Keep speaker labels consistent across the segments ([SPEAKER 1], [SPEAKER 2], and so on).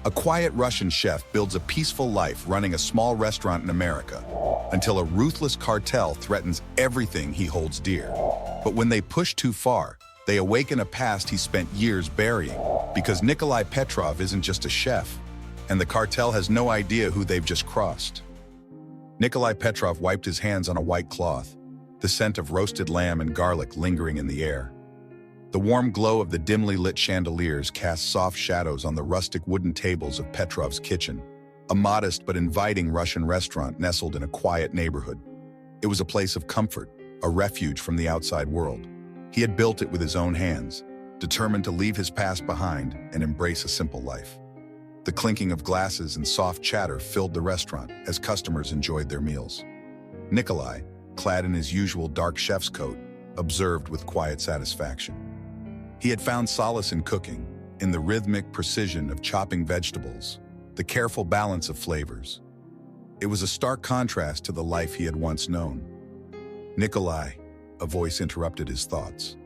[SPEAKER 1] A quiet Russian chef builds a peaceful life running a small restaurant in America until a ruthless cartel threatens everything he holds dear. But when they push too far, they awaken a past he spent years burying, because Nikolai Petrov isn't just a chef, and the cartel has no idea who they've just crossed. Nikolai Petrov wiped his hands on a white cloth, the scent of roasted lamb and garlic lingering in the air. The warm glow of the dimly lit chandeliers cast soft shadows on the rustic wooden tables of Petrov's kitchen, a modest but inviting Russian restaurant nestled in a quiet neighborhood. It was a place of comfort, a refuge from the outside world. He had built it with his own hands, determined to leave his past behind and embrace a simple life. The clinking of glasses and soft chatter filled the restaurant as customers enjoyed their meals. Nikolai, clad in his usual dark chef's coat, observed with quiet satisfaction. He had found solace in cooking, in the rhythmic precision of chopping vegetables, the careful balance of flavors. It was a stark contrast to the life he had once known. Nikolai, a voice interrupted his thoughts.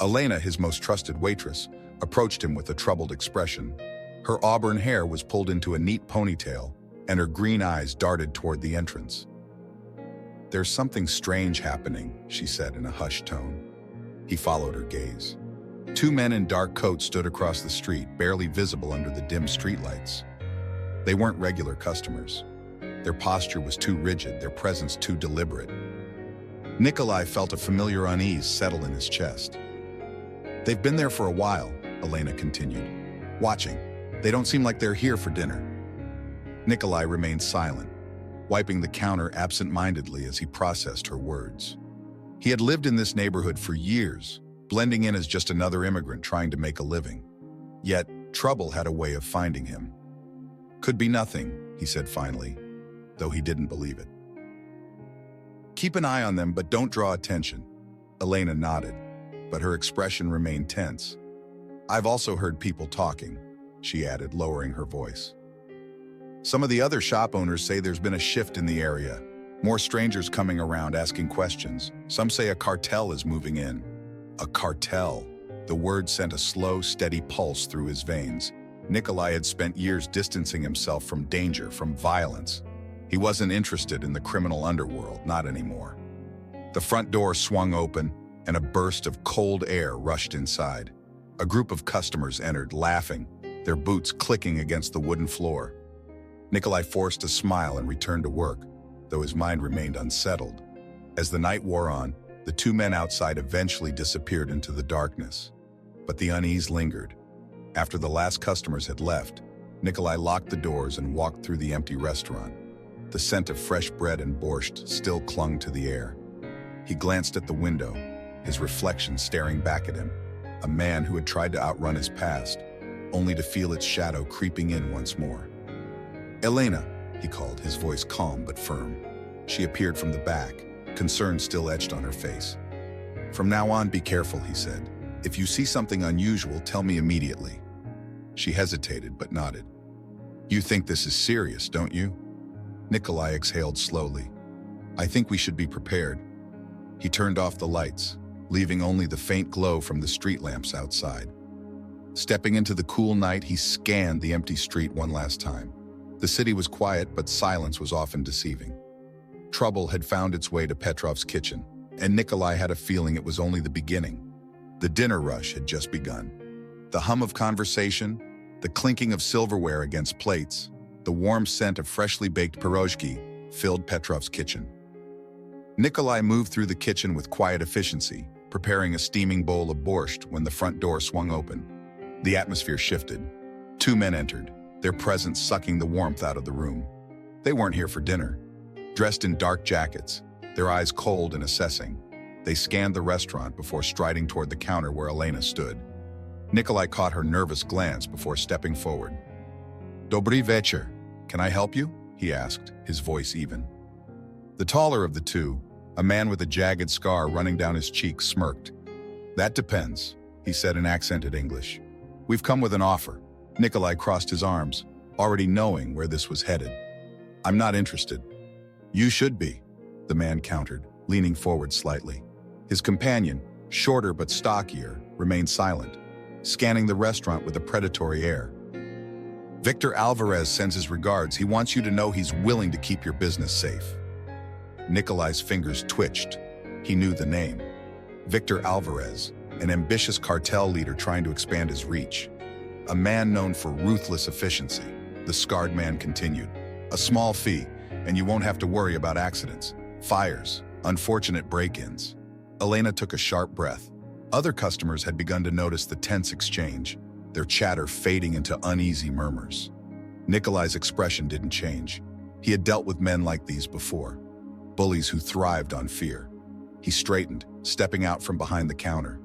[SPEAKER 1] Elena, his most trusted waitress, approached him with a troubled expression. Her auburn hair was pulled into a neat ponytail, and her green eyes darted toward the entrance. "There's something strange happening," she said in a hushed tone. He followed her gaze. Two men in dark coats stood across the street, barely visible under the dim streetlights. They weren't regular customers. Their posture was too rigid, their presence too deliberate. Nikolai felt a familiar unease settle in his chest. "They've been there for a while," Elena continued. "Watching. They don't seem like they're here for dinner." Nikolai remained silent, wiping the counter absent-mindedly as he processed her words. He had lived in this neighborhood for years, blending in as just another immigrant trying to make a living. Yet, trouble had a way of finding him. "Could be nothing," he said finally, though he didn't believe it. "Keep an eye on them, but don't draw attention." Elena nodded, but her expression remained tense. "I've also heard people talking," she added, lowering her voice. "Some of the other shop owners say there's been a shift in the area. More strangers coming around asking questions. Some say a cartel is moving in." A cartel. The word sent a slow, steady pulse through his veins. Nikolai had spent years distancing himself from danger, from violence. He wasn't interested in the criminal underworld, not anymore. The front door swung open, and a burst of cold air rushed inside. A group of customers entered, laughing, their boots clicking against the wooden floor. Nikolai forced a smile and returned to work, though his mind remained unsettled. As the night wore on, the two men outside eventually disappeared into the darkness. But the unease lingered. After the last customers had left, Nikolai locked the doors and walked through the empty restaurant. The scent of fresh bread and borscht still clung to the air. He glanced at the window, his reflection staring back at him, a man who had tried to outrun his past, only to feel its shadow creeping in once more. "Elena," he called, his voice calm but firm. She appeared from the back, concern still etched on her face. "From now on, be careful," he said. "If you see something unusual, tell me immediately." She hesitated but nodded. "You think this is serious, don't you?" Nikolai exhaled slowly. "I think we should be prepared." He turned off the lights, leaving only the faint glow from the street lamps outside. Stepping into the cool night, he scanned the empty street one last time. The city was quiet, but silence was often deceiving. Trouble had found its way to Petrov's kitchen, and Nikolai had a feeling it was only the beginning. The dinner rush had just begun. The hum of conversation, the clinking of silverware against plates, the warm scent of freshly baked pierogi filled Petrov's kitchen. Nikolai moved through the kitchen with quiet efficiency, preparing a steaming bowl of borscht when the front door swung open. The atmosphere shifted. Two men entered, their presence sucking the warmth out of the room. They weren't here for dinner. Dressed in dark jackets, their eyes cold and assessing, they scanned the restaurant before striding toward the counter where Elena stood. Nikolai caught her nervous glance before stepping forward. "Dobry večer. Can I help you?" he asked, his voice even. The taller of the two, a man with a jagged scar running down his cheek, smirked. "That depends," he said in accented English. "We've come with an offer." Nikolai crossed his arms, already knowing where this was headed. "I'm not interested." "You should be," the man countered, leaning forward slightly. His companion, shorter but stockier, remained silent, scanning the restaurant with a predatory air. Victor Alvarez sends his regards. He wants you to know he's willing to keep your business safe. Nikolai's fingers twitched. He knew the name. Victor Alvarez, an ambitious cartel leader trying to expand his reach. A man known for ruthless efficiency. The scarred man continued. A small fee, and you won't have to worry about accidents, fires, unfortunate break-ins. Elena took a sharp breath. Other customers had begun to notice the tense exchange, their chatter fading into uneasy murmurs. Nikolai's expression didn't change. He had dealt with men like these before, bullies who thrived on fear. He straightened, stepping out from behind the counter.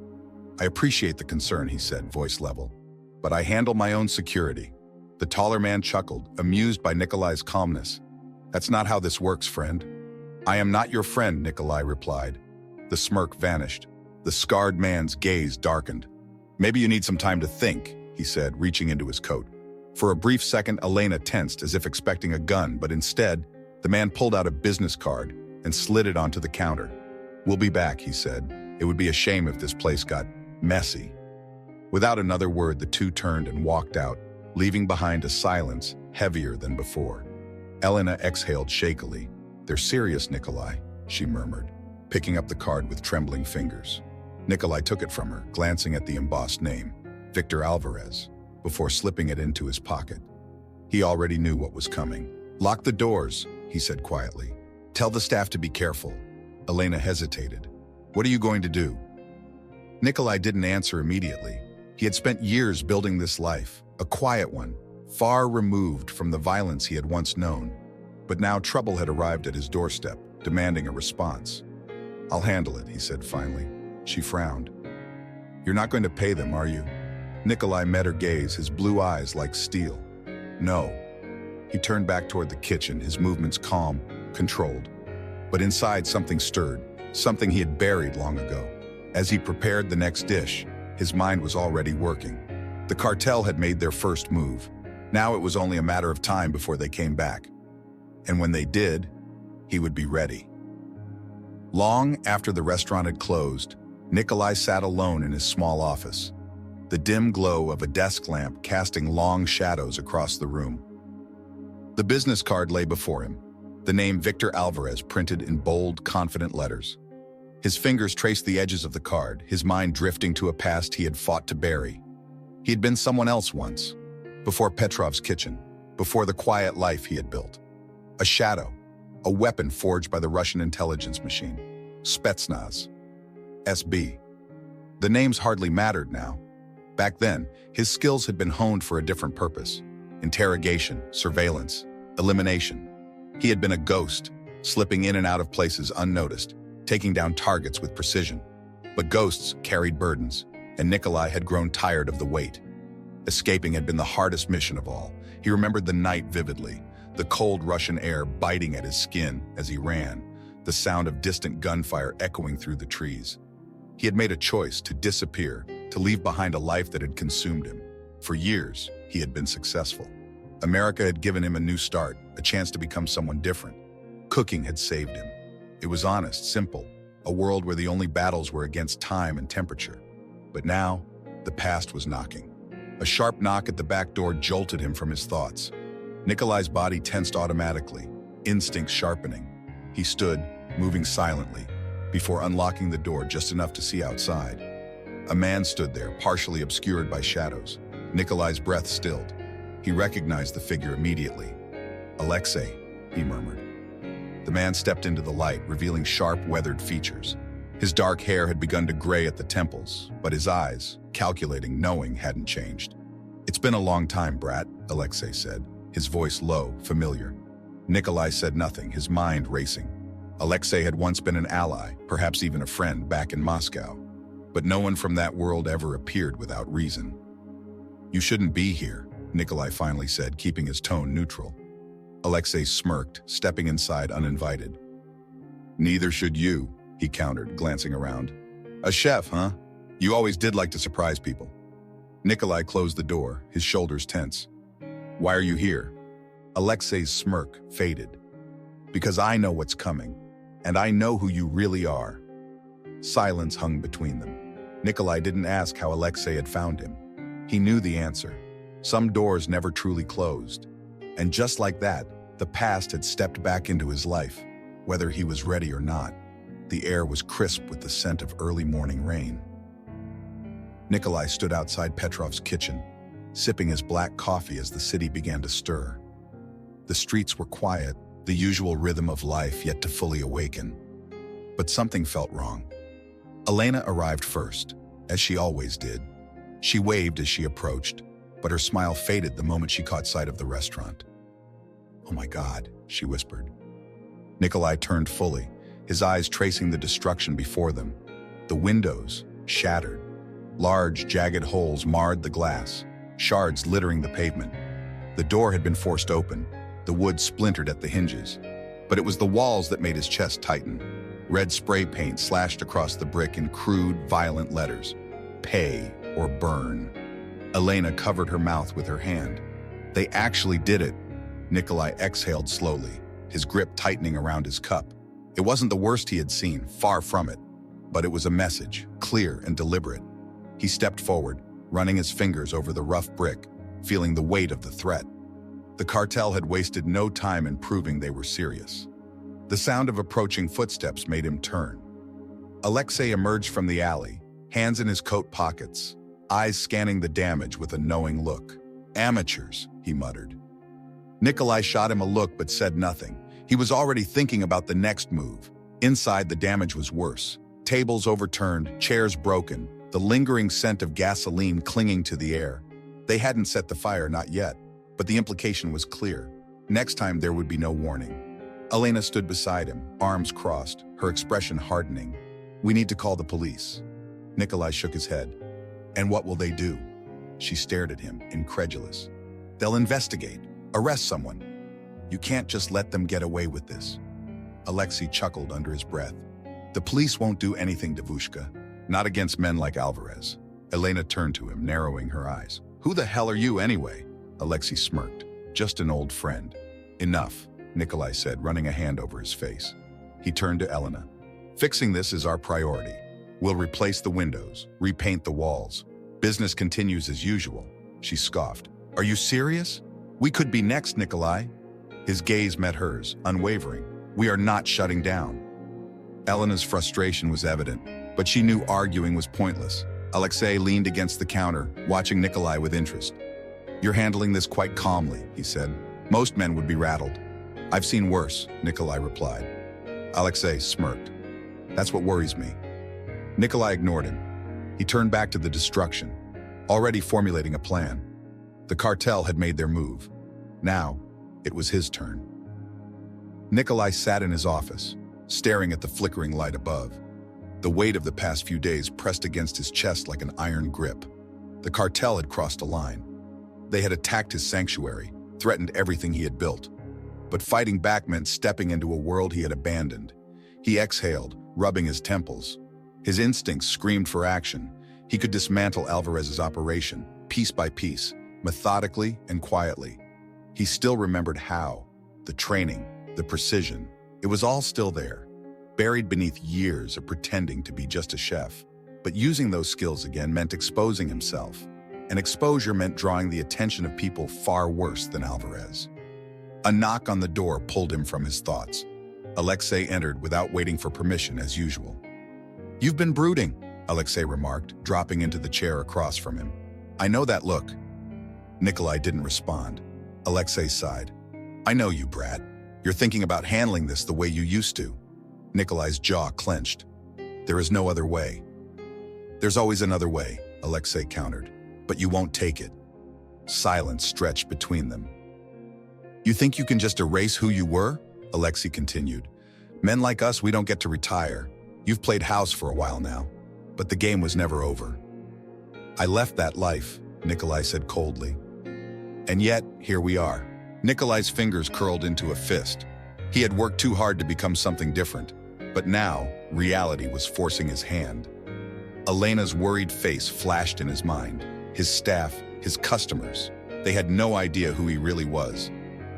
[SPEAKER 1] I appreciate the concern, he said, voice level, but I handle my own security. The taller man chuckled, amused by Nikolai's calmness. That's not how this works, friend. I am not your friend, Nikolai replied. The smirk vanished. The scarred man's gaze darkened. Maybe you need some time to think, he said, reaching into his coat. For a brief second, Elena tensed as if expecting a gun, but instead, the man pulled out a business card and slid it onto the counter. We'll be back, he said. It would be a shame if this place got messy. Without another word, the two turned and walked out, leaving behind a silence heavier than before. Elena exhaled shakily. They're serious, Nikolai, she murmured, picking up the card with trembling fingers. Nikolai took it from her, glancing at the embossed name, Victor Alvarez, before slipping it into his pocket. He already knew what was coming. Lock the doors, he said quietly. Tell the staff to be careful. Elena hesitated. What are you going to do? Nikolai didn't answer immediately. He had spent years building this life, a quiet one, far removed from the violence he had once known. But now trouble had arrived at his doorstep, demanding a response. I'll handle it, he said finally. She frowned. You're not going to pay them, are you? Nikolai met her gaze, his blue eyes like steel. No. He turned back toward the kitchen, his movements calm, controlled. But inside something stirred, something he had buried long ago. As he prepared the next dish, his mind was already working. The cartel had made their first move. Now it was only a matter of time before they came back. And when they did, he would be ready. Long after the restaurant had closed, Nikolai sat alone in his small office, the dim glow of a desk lamp casting long shadows across the room. The business card lay before him, the name Victor Alvarez printed in bold, confident letters. His fingers traced the edges of the card, his mind drifting to a past he had fought to bury. He had been someone else once, before Petrov's kitchen, before the quiet life he had built. A shadow, a weapon forged by the Russian intelligence machine, Spetsnaz, SB. The names hardly mattered now. Back then, his skills had been honed for a different purpose: interrogation, surveillance, elimination. He had been a ghost, slipping in and out of places unnoticed, taking down targets with precision. But ghosts carried burdens, and Nikolai had grown tired of the weight. Escaping had been the hardest mission of all. He remembered the night vividly, the cold Russian air biting at his skin as he ran, the sound of distant gunfire echoing through the trees. He had made a choice to disappear, to leave behind a life that had consumed him. For years, he had been successful. America had given him a new start, a chance to become someone different. Cooking had saved him. It was honest, simple, a world where the only battles were against time and temperature. But now, the past was knocking. A sharp knock at the back door jolted him from his thoughts. Nikolai's body tensed automatically, instincts sharpening. He stood, moving silently, before unlocking the door just enough to see outside. A man stood there, partially obscured by shadows. Nikolai's breath stilled. He recognized the figure immediately. Alexei, he murmured. The man stepped into the light, revealing sharp, weathered features. His dark hair had begun to gray at the temples, but his eyes, calculating, knowing, hadn't changed. It's been a long time, brat, Alexei said, his voice low, familiar. Nikolai said nothing, his mind racing. Alexei had once been an ally, perhaps even a friend, back in Moscow. But no one from that world ever appeared without reason. You shouldn't be here, Nikolai finally said, keeping his tone neutral. Alexei smirked, stepping inside uninvited. Neither should you, he countered, glancing around. A chef, huh? You always did like to surprise people. Nikolai closed the door, his shoulders tense. Why are you here? Alexei's smirk faded. Because I know what's coming, and I know who you really are. Silence hung between them. Nikolai didn't ask how Alexei had found him. He knew the answer. Some doors never truly closed. And just like that, the past had stepped back into his life, whether he was ready or not. The air was crisp with the scent of early morning rain. Nikolai stood outside Petrov's kitchen, sipping his black coffee as the city began to stir. The streets were quiet, the usual rhythm of life yet to fully awaken. But something felt wrong. Elena arrived first, as she always did. She waved as she approached, but her smile faded the moment she caught sight of the restaurant. "Oh my God," she whispered. Nikolai turned fully, his eyes tracing the destruction before them. The windows, shattered. Large, jagged holes marred the glass, shards littering the pavement. The door had been forced open, the wood splintered at the hinges. But it was the walls that made his chest tighten. Red spray paint slashed across the brick in crude, violent letters. Pay or burn. Elena covered her mouth with her hand. They actually did it. Nikolai exhaled slowly, his grip tightening around his cup. It wasn't the worst he had seen, far from it. But it was a message, clear and deliberate. He stepped forward, running his fingers over the rough brick, feeling the weight of the threat. The cartel had wasted no time in proving they were serious. The sound of approaching footsteps made him turn. Alexei emerged from the alley, hands in his coat pockets, eyes scanning the damage with a knowing look. "Amateurs," he muttered. Nikolai shot him a look but said nothing. He was already thinking about the next move. Inside, the damage was worse. Tables overturned, chairs broken, the lingering scent of gasoline clinging to the air. They hadn't set the fire, not yet, but the implication was clear. Next time there would be no warning. Elena stood beside him, arms crossed, her expression hardening. "We need to call the police." Nikolai shook his head. "And what will they do?" She stared at him, incredulous. "They'll investigate, arrest someone. You can't just let them get away with this." Alexei chuckled under his breath. "The police won't do anything, Devushka. Not against men like Alvarez." Elena turned to him, narrowing her eyes. "Who the hell are you anyway?" Alexei smirked. "Just an old friend." "Enough," Nikolai said, running a hand over his face. He turned to Elena. "Fixing this is our priority. We'll replace the windows, repaint the walls. Business continues as usual." She scoffed. "Are you serious? We could be next, Nikolai." His gaze met hers, unwavering. "We are not shutting down." Elena's frustration was evident, but she knew arguing was pointless. Alexei leaned against the counter, watching Nikolai with interest. "You're handling this quite calmly," he said. "Most men would be rattled." "I've seen worse," Nikolai replied. Alexei smirked. "That's what worries me." Nikolai ignored him. He turned back to the destruction, already formulating a plan. The cartel had made their move. Now, it was his turn. Nikolai sat in his office, staring at the flickering light above. The weight of the past few days pressed against his chest like an iron grip. The cartel had crossed a line. They had attacked his sanctuary, threatened everything he had built. But fighting back meant stepping into a world he had abandoned. He exhaled, rubbing his temples. His instincts screamed for action. He could dismantle Alvarez's operation, piece by piece, methodically and quietly. He still remembered how. The training, the precision. It was all still there, buried beneath years of pretending to be just a chef. But using those skills again meant exposing himself. And exposure meant drawing the attention of people far worse than Alvarez. A knock on the door pulled him from his thoughts. Alexei entered without waiting for permission as usual. "You've been brooding," Alexei remarked, dropping into the chair across from him. "I know that look." Nikolai didn't respond. Alexei sighed. "I know you, Brad. You're thinking about handling this the way you used to." Nikolai's jaw clenched. "There is no other way." "There's always another way," Alexei countered. "But you won't take it." Silence stretched between them. "You think you can just erase who you were?" Alexei continued. "Men like us, we don't get to retire. You've played house for a while now, but the game was never over." "I left that life," Nikolai said coldly. "And yet, here we are." Nikolai's fingers curled into a fist. He had worked too hard to become something different, but now reality was forcing his hand. Elena's worried face flashed in his mind. His staff, his customers, they had no idea who he really was.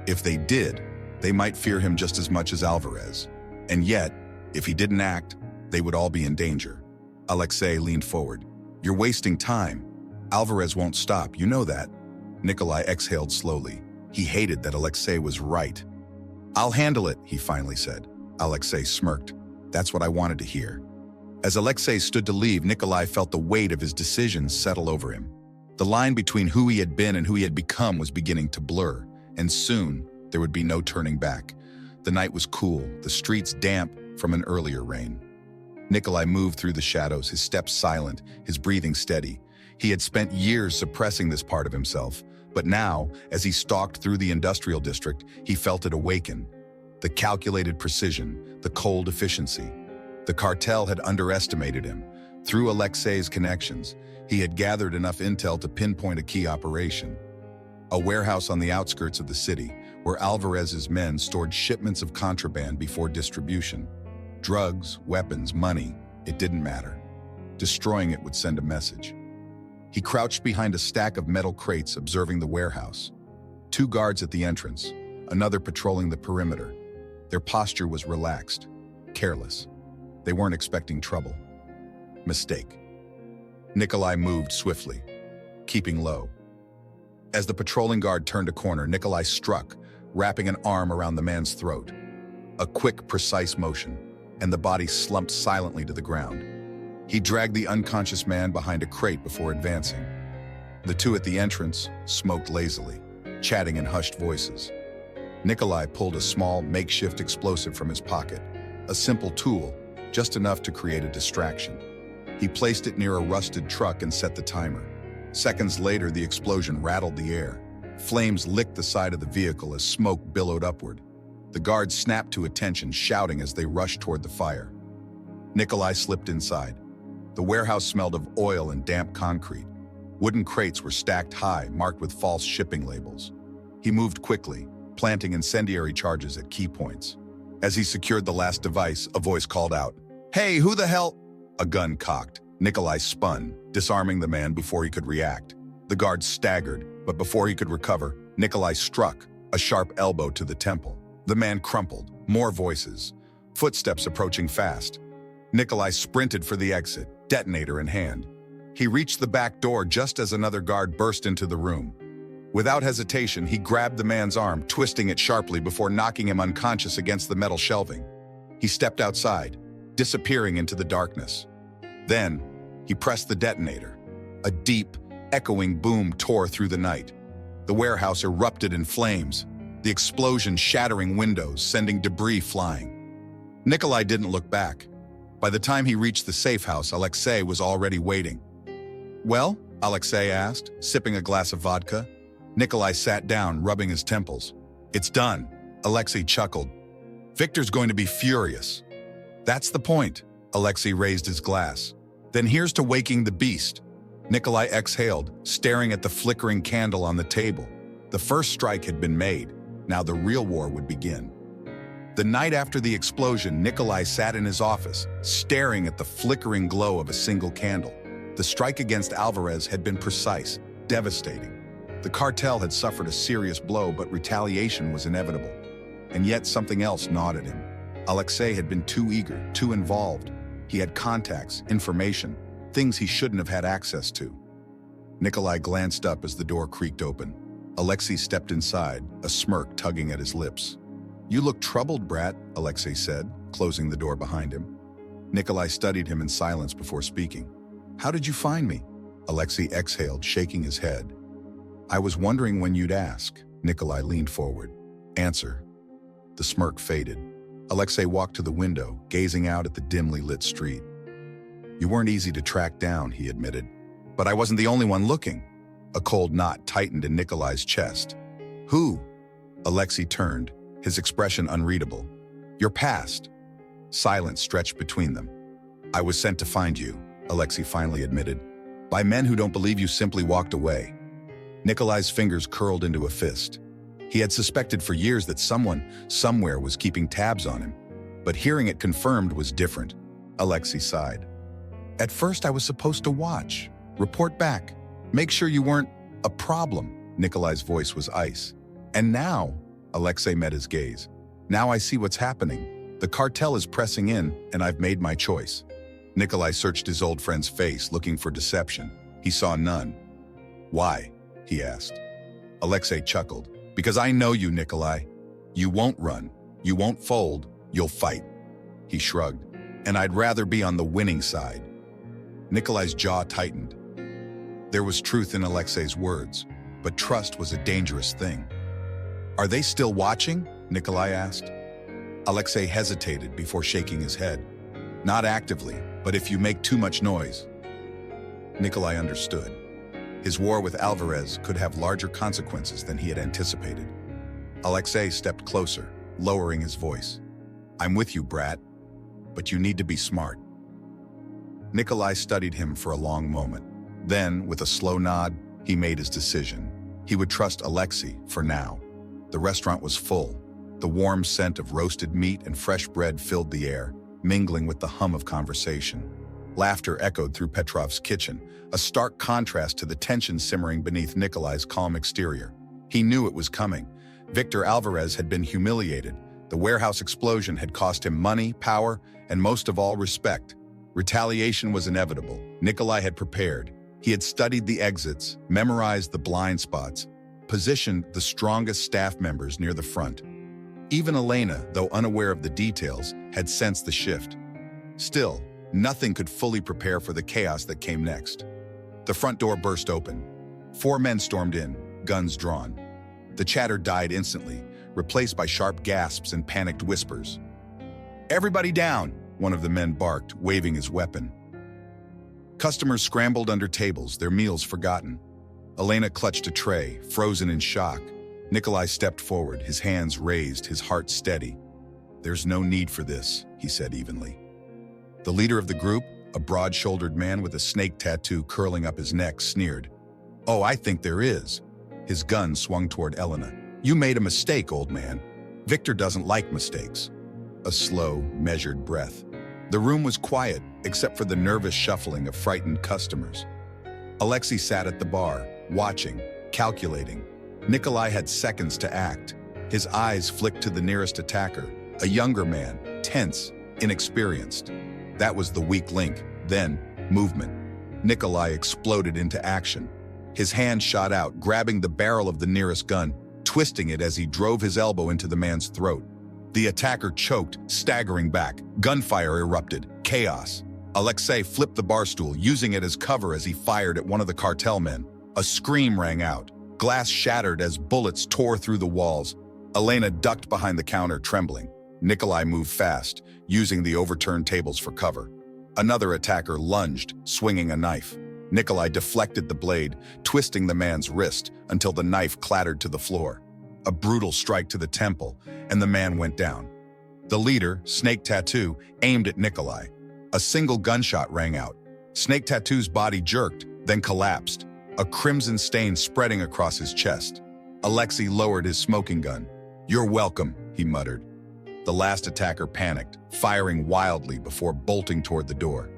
[SPEAKER 1] If they did, they might fear him just as much as Alvarez. And yet, if he didn't act, they would all be in danger. Alexei leaned forward. "You're wasting time. Alvarez won't stop, you know that." Nikolai exhaled slowly. He hated that Alexei was right. "I'll handle it," he finally said. Alexei smirked. "That's what I wanted to hear." As Alexei stood to leave, Nikolai felt the weight of his decisions settle over him. The line between who he had been and who he had become was beginning to blur, and soon there would be no turning back. The night was cool, the streets damp from an earlier rain. Nikolai moved through the shadows, his steps silent, his breathing steady. He had spent years suppressing this part of himself, but now, as he stalked through the industrial district, he felt it awaken. The calculated precision, the cold efficiency. The cartel had underestimated him. Through Alexei's connections, he had gathered enough intel to pinpoint a key operation. A warehouse on the outskirts of the city, where Alvarez's men stored shipments of contraband before distribution. Drugs, weapons, money, it didn't matter. Destroying it would send a message. He crouched behind a stack of metal crates observing the warehouse. 2 guards at the entrance, another patrolling the perimeter. Their posture was relaxed, careless. They weren't expecting trouble. Mistake. Nikolai moved swiftly, keeping low. As the patrolling guard turned a corner, Nikolai struck, wrapping an arm around the man's throat. A quick, precise motion, and the body slumped silently to the ground. He dragged the unconscious man behind a crate before advancing. The 2 at the entrance smoked lazily, chatting in hushed voices. Nikolai pulled a small, makeshift explosive from his pocket, a simple tool, just enough to create a distraction. He placed it near a rusted truck and set the timer. Seconds later, the explosion rattled the air. Flames licked the side of the vehicle as smoke billowed upward. The guards snapped to attention, shouting as they rushed toward the fire. Nikolai slipped inside. The warehouse smelled of oil and damp concrete. Wooden crates were stacked high, marked with false shipping labels. He moved quickly, planting incendiary charges at key points. As he secured the last device, a voice called out, "Hey, who the hell?" A gun cocked. Nikolai spun, disarming the man before he could react. The guard staggered, but before he could recover, Nikolai struck, a sharp elbow to the temple. The man crumpled. More voices. Footsteps approaching fast. Nikolai sprinted for the exit, detonator in hand. He reached the back door just as another guard burst into the room. Without hesitation, he grabbed the man's arm, twisting it sharply before knocking him unconscious against the metal shelving. He stepped outside, disappearing into the darkness. Then, he pressed the detonator. A deep, echoing boom tore through the night. The warehouse erupted in flames, the explosion shattering windows, sending debris flying. Nikolai didn't look back. By the time he reached the safe house, Alexei was already waiting. "Well?" Alexei asked, sipping a glass of vodka. Nikolai sat down, rubbing his temples. "It's done," Alexei chuckled. "Victor's going to be furious." "That's the point." Alexei raised his glass. "Then here's to waking the beast." Nikolai exhaled, staring at the flickering candle on the table. The first strike had been made. Now the real war would begin. The night after the explosion, Nikolai sat in his office, staring at the flickering glow of a single candle. The strike against Alvarez had been precise, devastating. The cartel had suffered a serious blow, but retaliation was inevitable. And yet something else gnawed at him. Alexei had been too eager, too involved. He had contacts, information, things he shouldn't have had access to. Nikolai glanced up as the door creaked open. Alexei stepped inside, a smirk tugging at his lips. "You look troubled, brat," Alexei said, closing the door behind him. Nikolai studied him in silence before speaking. "How did you find me?" Alexei exhaled, shaking his head. "I was wondering when you'd ask." Nikolai leaned forward. "Answer." The smirk faded. Alexei walked to the window, gazing out at the dimly lit street. "You weren't easy to track down," he admitted. "But I wasn't the only one looking." A cold knot tightened in Nikolai's chest. "Who?" Alexei turned, his expression unreadable. "Your past." Silence stretched between them. "I was sent to find you," Alexei finally admitted. "By men who don't believe you simply walked away." Nikolai's fingers curled into a fist. He had suspected for years that someone, somewhere, was keeping tabs on him. But hearing it confirmed was different. Alexei sighed. "At first I was supposed to watch, report back, make sure you weren't a problem." Nikolai's voice was ice. "And now," Alexei met his gaze, "now I see what's happening. The cartel is pressing in, and I've made my choice." Nikolai searched his old friend's face, looking for deception. He saw none. "Why?" he asked. Alexei chuckled. Because I know you, Nikolai. You won't run. You won't fold. You'll fight. He shrugged. And I'd rather be on the winning side. Nikolai's jaw tightened. There was truth in Alexei's words, but trust was a dangerous thing. Are they still watching? Nikolai asked. Alexei hesitated before shaking his head. Not actively, but if you make too much noise. Nikolai understood. His war with Alvarez could have larger consequences than he had anticipated. Alexei stepped closer, lowering his voice. I'm with you, brat, but you need to be smart. Nikolai studied him for a long moment. Then, with a slow nod, he made his decision. He would trust Alexei for now. The restaurant was full. The warm scent of roasted meat and fresh bread filled the air, mingling with the hum of conversation. Laughter echoed through Petrov's kitchen, a stark contrast to the tension simmering beneath Nikolai's calm exterior. He knew it was coming. Victor Alvarez had been humiliated. The warehouse explosion had cost him money, power, and most of all, respect. Retaliation was inevitable. Nikolai had prepared. He had studied the exits, memorized the blind spots, positioned the strongest staff members near the front. Even Elena, though unaware of the details, had sensed the shift. Still, nothing could fully prepare for the chaos that came next. The front door burst open. 4 men stormed in, guns drawn. The chatter died instantly, replaced by sharp gasps and panicked whispers. Everybody down, one of the men barked, waving his weapon. Customers scrambled under tables, their meals forgotten. Elena clutched a tray, frozen in shock. Nikolai stepped forward, his hands raised, his heart steady. There's no need for this, he said evenly. The leader of the group, a broad-shouldered man with a snake tattoo curling up his neck, sneered. Oh, I think there is. His gun swung toward Elena. You made a mistake, old man. Victor doesn't like mistakes. A slow, measured breath. The room was quiet, except for the nervous shuffling of frightened customers. Alexei sat at the bar, watching, calculating. Nikolai had seconds to act. His eyes flicked to the nearest attacker, a younger man, tense, inexperienced. That was the weak link. Then, movement. Nikolai exploded into action. His hand shot out, grabbing the barrel of the nearest gun, twisting it as he drove his elbow into the man's throat. The attacker choked, staggering back. Gunfire erupted. Chaos. Alexei flipped the bar stool, using it as cover as he fired at one of the cartel men. A scream rang out. Glass shattered as bullets tore through the walls. Elena ducked behind the counter, trembling. Nikolai moved fast, using the overturned tables for cover. Another attacker lunged, swinging a knife. Nikolai deflected the blade, twisting the man's wrist until the knife clattered to the floor. A brutal strike to the temple, and the man went down. The leader, Snake Tattoo, aimed at Nikolai. A single gunshot rang out. Snake Tattoo's body jerked, then collapsed, a crimson stain spreading across his chest. Alexei lowered his smoking gun. You're welcome, he muttered. The last attacker panicked, firing wildly before bolting toward the door.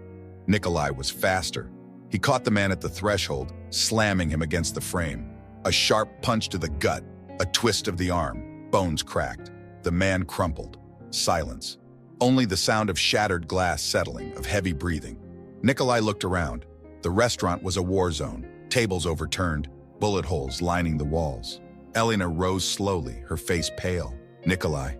[SPEAKER 1] Nikolai was faster. He caught the man at the threshold, slamming him against the frame. A sharp punch to the gut, a twist of the arm, bones cracked. The man crumpled. Silence. Only the sound of shattered glass settling, of heavy breathing. Nikolai looked around. The restaurant was a war zone, tables overturned, bullet holes lining the walls. Elena rose slowly, her face pale. Nikolai.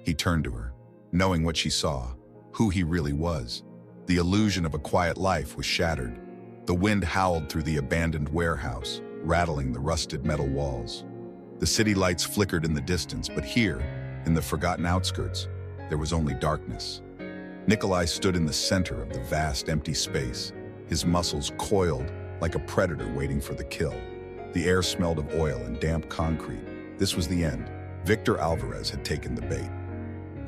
[SPEAKER 1] He turned to her, knowing what she saw, who he really was. The illusion of a quiet life was shattered. The wind howled through the abandoned warehouse, rattling the rusted metal walls. The city lights flickered in the distance, but here, in the forgotten outskirts, there was only darkness. Nikolai stood in the center of the vast empty space, his muscles coiled like a predator waiting for the kill. The air smelled of oil and damp concrete. This was the end. Victor Alvarez had taken the bait.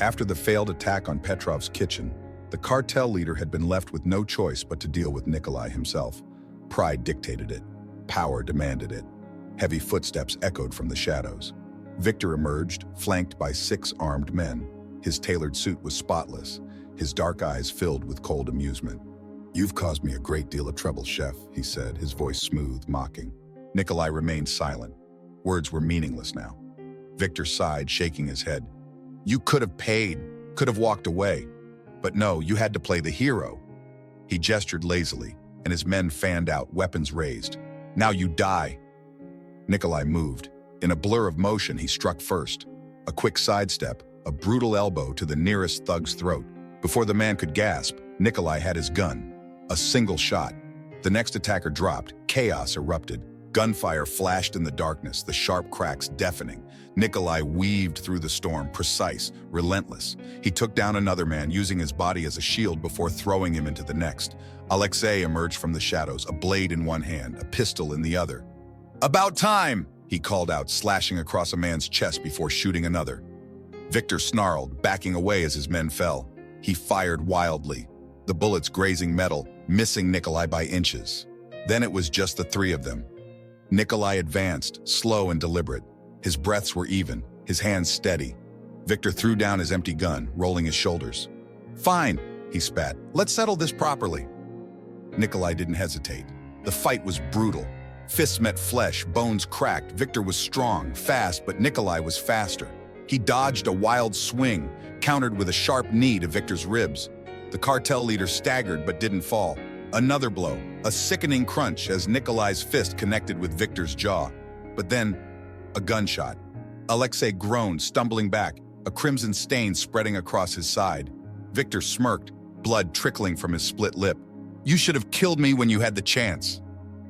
[SPEAKER 1] After the failed attack on Petrov's kitchen, the cartel leader had been left with no choice but to deal with Nikolai himself. Pride dictated it. Power demanded it. Heavy footsteps echoed from the shadows. Victor emerged, flanked by 6 armed men. His tailored suit was spotless, his dark eyes filled with cold amusement. You've caused me a great deal of trouble, chef, he said, his voice smooth, mocking. Nikolai remained silent. Words were meaningless now. Victor sighed, shaking his head. You could have paid, could have walked away. But no, you had to play the hero. He gestured lazily, and his men fanned out, weapons raised. Now you die. Nikolai moved. In a blur of motion, he struck first. A quick sidestep, a brutal elbow to the nearest thug's throat. Before the man could gasp, Nikolai had his gun. A single shot. The next attacker dropped. Chaos erupted. Gunfire flashed in the darkness, the sharp cracks deafening. Nikolai weaved through the storm, precise, relentless. He took down another man, using his body as a shield before throwing him into the next. Alexei emerged from the shadows, a blade in one hand, a pistol in the other. "About time!" he called out, slashing across a man's chest before shooting another. Victor snarled, backing away as his men fell. He fired wildly, the bullets grazing metal, missing Nikolai by inches. Then it was just the three of them. Nikolai advanced, slow and deliberate. His breaths were even, his hands steady. Victor threw down his empty gun, rolling his shoulders. "Fine," he spat. "Let's settle this properly." Nikolai didn't hesitate. The fight was brutal. Fists met flesh, bones cracked. Victor was strong, fast, but Nikolai was faster. He dodged a wild swing, countered with a sharp knee to Victor's ribs. The cartel leader staggered but didn't fall. Another blow, a sickening crunch as Nikolai's fist connected with Victor's jaw. But then, a gunshot. Alexei groaned, stumbling back, a crimson stain spreading across his side. Victor smirked, blood trickling from his split lip. "You should have killed me when you had the chance."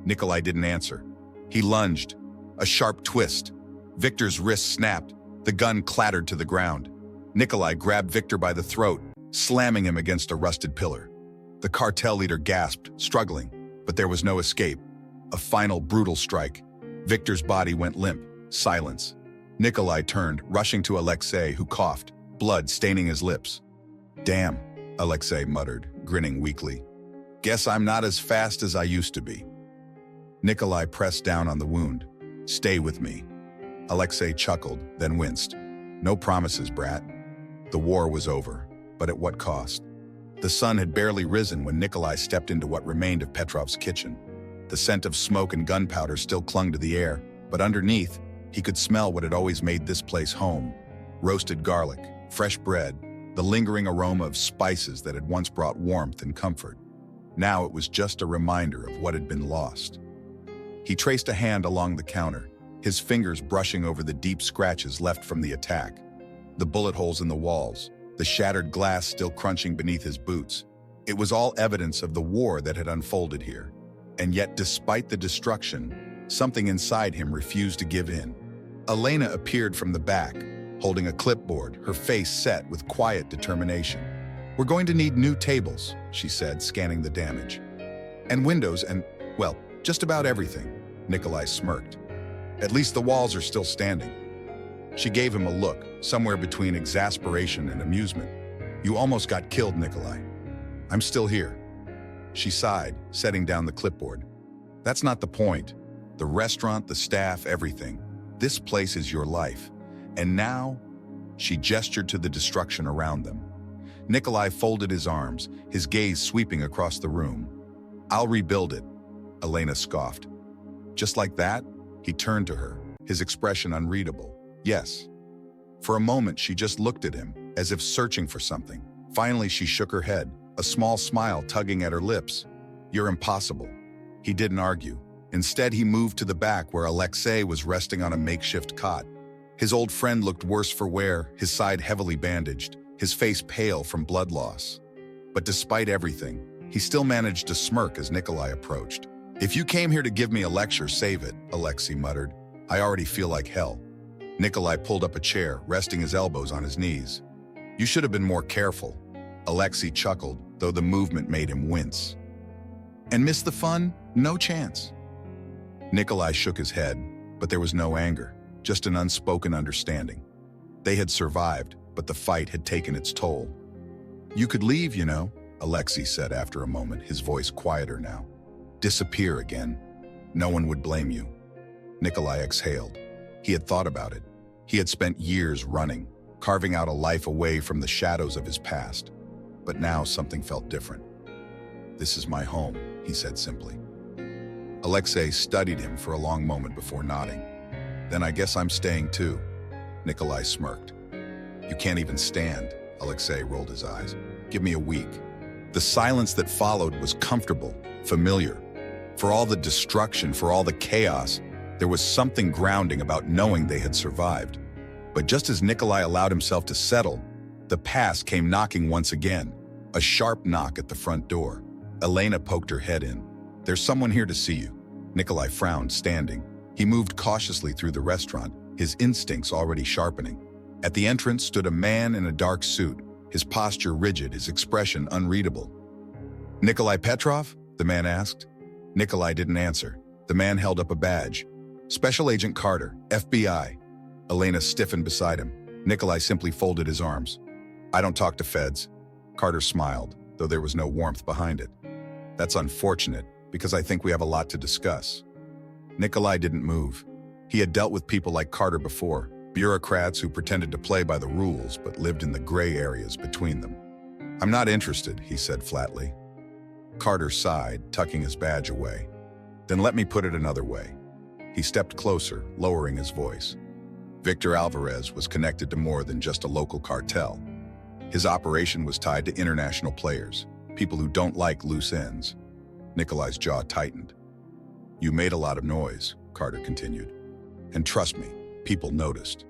[SPEAKER 1] Nikolai didn't answer. He lunged. A sharp twist. Victor's wrist snapped. The gun clattered to the ground. Nikolai grabbed Victor by the throat, slamming him against a rusted pillar. The cartel leader gasped, struggling, but there was no escape. A final brutal strike. Victor's body went limp. Silence. Nikolai turned, rushing to Alexei, who coughed, blood staining his lips. "Damn," Alexei muttered, grinning weakly. "Guess I'm not as fast as I used to be." Nikolai pressed down on the wound. "Stay with me." Alexei chuckled, then winced. "No promises, brat." The war was over, but at what cost? The sun had barely risen when Nikolai stepped into what remained of Petrov's kitchen. The scent of smoke and gunpowder still clung to the air, but underneath, he could smell what had always made this place home. Roasted garlic, fresh bread, the lingering aroma of spices that had once brought warmth and comfort. Now it was just a reminder of what had been lost. He traced a hand along the counter, his fingers brushing over the deep scratches left from the attack. The bullet holes in the walls, the shattered glass still crunching beneath his boots. It was all evidence of the war that had unfolded here. And yet, despite the destruction, something inside him refused to give in. Elena appeared from the back, holding a clipboard, her face set with quiet determination. "We're going to need new tables," she said, scanning the damage. "And windows and, well, just about everything," Nikolai smirked. "At least the walls are still standing." She gave him a look, somewhere between exasperation and amusement. "You almost got killed, Nikolai. I'm still here." She sighed, setting down the clipboard. "That's not the point. The restaurant, the staff, everything. This place is your life. And now," she gestured to the destruction around them. Nikolai folded his arms, his gaze sweeping across the room. "I'll rebuild it," Elena scoffed. "Just like that?" He turned to her, his expression unreadable. "Yes." For a moment, she just looked at him, as if searching for something. Finally, she shook her head, a small smile tugging at her lips. "You're impossible." He didn't argue. Instead, he moved to the back where Alexei was resting on a makeshift cot. His old friend looked worse for wear, his side heavily bandaged, his face pale from blood loss. But despite everything, he still managed to smirk as Nikolai approached. "If you came here to give me a lecture, save it," Alexei muttered. "I already feel like hell." Nikolai pulled up a chair, resting his elbows on his knees. "You should have been more careful." Alexei chuckled, though the movement made him wince. "And miss the fun? No chance." Nikolai shook his head, but there was no anger, just an unspoken understanding. They had survived, but the fight had taken its toll. "You could leave, you know," Alexei said after a moment, his voice quieter now. "Disappear again. No one would blame you." Nikolai exhaled. He had thought about it. He had spent years running, carving out a life away from the shadows of his past. But now something felt different. "This is my home," he said simply. Alexei studied him for a long moment before nodding. "Then I guess I'm staying too." Nikolai smirked. "You can't even stand," Alexei rolled his eyes. "Give me a week." The silence that followed was comfortable, familiar. For all the destruction, for all the chaos, There was something grounding about knowing they had survived. But just as Nikolai allowed himself to settle, the past came knocking once again. A sharp knock at the front door. Elena poked her head in. "There's someone here to see you." Nikolai frowned, standing. He moved cautiously through the restaurant, his instincts already sharpening. At the entrance stood a man in a dark suit, his posture rigid, his expression unreadable. "Nikolai Petrov?" the man asked. Nikolai didn't answer. The man held up a badge. "Special Agent Carter, FBI." Elena stiffened beside him. Nikolai simply folded his arms. "I don't talk to feds." Carter smiled, though there was no warmth behind it. "That's unfortunate, because I think we have a lot to discuss." Nikolai didn't move. He had dealt with people like Carter before, bureaucrats who pretended to play by the rules but lived in the gray areas between them. "I'm not interested," he said flatly. Carter sighed, tucking his badge away. "Then let me put it another way." He stepped closer, lowering his voice. Victor Alvarez was connected to more than just a local cartel. His operation was tied to international players, people who don't like loose ends. Nikolai's jaw tightened. "You made a lot of noise," Carter continued. "And trust me, people noticed."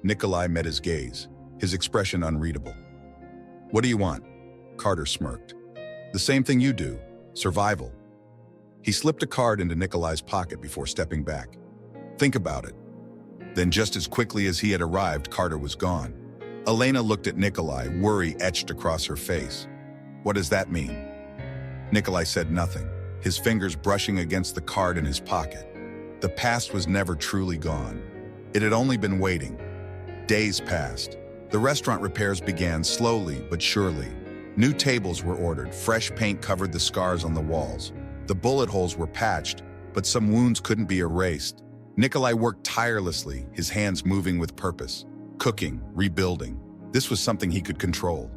[SPEAKER 1] Nikolai met his gaze, his expression unreadable. "What do you want?" Carter smirked. "The same thing you do, survival." He slipped a card into Nikolai's pocket before stepping back. "Think about it." Then just as quickly as he had arrived, Carter was gone. Elena looked at Nikolai, worry etched across her face. "What does that mean?" Nikolai said nothing, his fingers brushing against the card in his pocket. The past was never truly gone. It had only been waiting. Days passed. The restaurant repairs began slowly but surely. New tables were ordered, fresh paint covered the scars on the walls. The bullet holes were patched, but some wounds couldn't be erased. Nikolai worked tirelessly, his hands moving with purpose. Cooking, rebuilding. This was something he could control.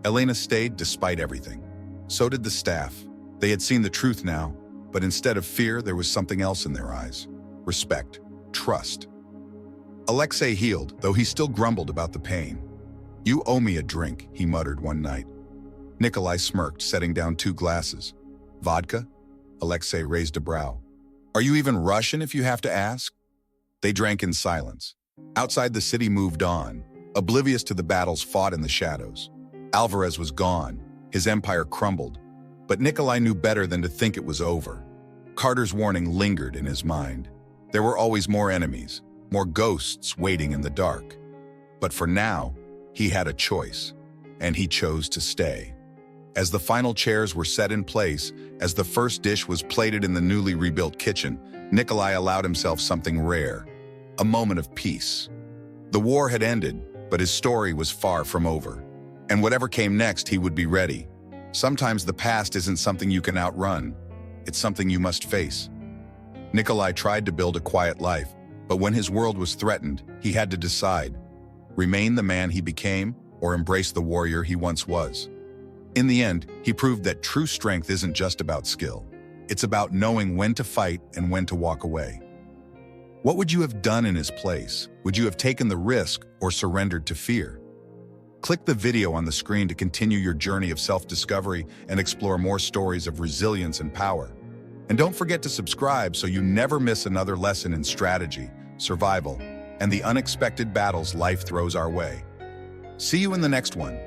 [SPEAKER 1] Elena stayed despite everything. So did the staff. They had seen the truth now, but instead of fear, there was something else in their eyes. Respect, trust. Alexei healed, though he still grumbled about the pain. "You owe me a drink," he muttered one night. Nikolai smirked, setting down 2 glasses. "Vodka?" Alexei raised a brow. "Are you even Russian if you have to ask?" They drank in silence. Outside, the city moved on, oblivious to the battles fought in the shadows. Alvarez was gone, his empire crumbled, but Nikolai knew better than to think it was over. Carter's warning lingered in his mind. There were always more enemies, more ghosts waiting in the dark. But for now, he had a choice, and he chose to stay. As the final chairs were set in place, as the first dish was plated in the newly rebuilt kitchen, Nikolai allowed himself something rare, a moment of peace. The war had ended, but his story was far from over. And whatever came next, he would be ready. Sometimes the past isn't something you can outrun. It's something you must face. Nikolai tried to build a quiet life, but when his world was threatened, he had to decide: remain the man he became or embrace the warrior he once was. In the end, he proved that true strength isn't just about skill. It's about knowing when to fight and when to walk away. What would you have done in his place? Would you have taken the risk or surrendered to fear? Click the video on the screen to continue your journey of self-discovery and explore more stories of resilience and power. And don't forget to subscribe so you never miss another lesson in strategy, survival, and the unexpected battles life throws our way. See you in the next one.